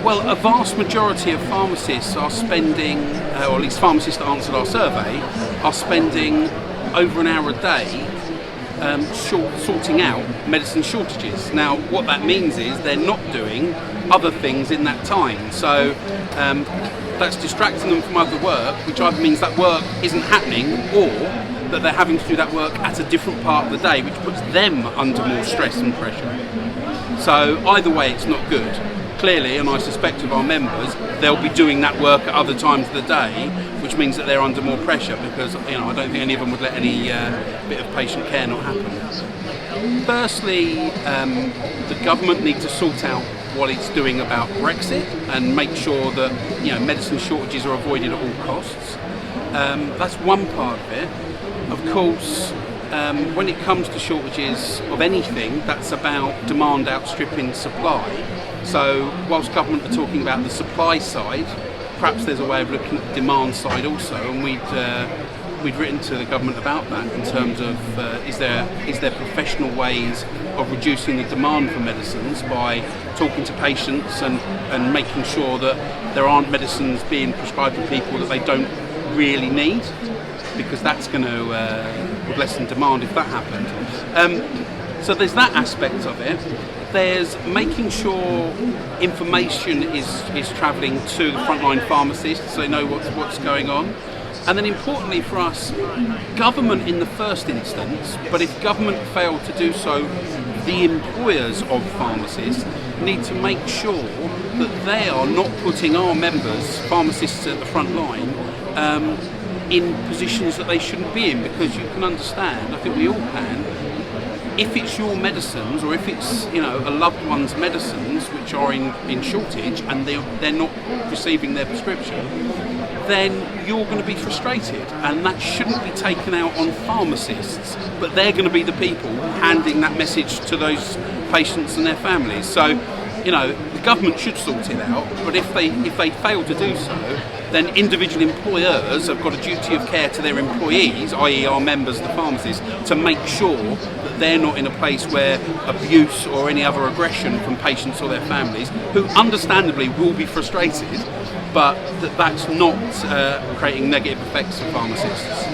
Well, a vast majority of pharmacists are spending, or at least pharmacists that answered our survey, are spending over an hour a day sorting out medicine shortages. Now, what that means is they're not doing other things in that time. So that's distracting them from other work, which either means that work isn't happening or that they're having to do that work at a different part of the day, which puts them under more stress and pressure. So either way, it's not good. Clearly, and I suspect of our members, they'll be doing that work at other times of the day, which means that they're under more pressure because, I don't think any of them would let any bit of patient care not happen. Firstly, the government need to sort out what it's doing about Brexit and make sure that medicine shortages are avoided at all costs. That's one part of it. Of course, when it comes to shortages of anything, that's about demand outstripping supply. So whilst government are talking about the supply side, perhaps there's a way of looking at the demand side also, and we'd written to the government about that in terms of is there professional ways of reducing the demand for medicines by talking to patients and making sure that there aren't medicines being prescribed for people that they don't really need, because that's going to lessen demand if that happened. So there's that aspect of it. There's making sure information is travelling to the frontline pharmacists so they know what's going on. And then importantly for us, government in the first instance, but if government fail to do so, the employers of pharmacists need to make sure that they are not putting our members, pharmacists at the front line, in positions that they shouldn't be in, because you can understand, I think we all can, if it's your medicines or if it's a loved one's medicines which are in shortage and they're not receiving their prescription, then you're going to be frustrated, and that shouldn't be taken out on pharmacists, but they're going to be the people handing that message to those patients and their families. So the government should sort it out, but if they fail to do so, then individual employers have got a duty of care to their employees, i.e. our members, the pharmacists, to make sure that they're not in a place where abuse or any other aggression from patients or their families, who understandably will be frustrated, but that's not creating negative effects for pharmacists.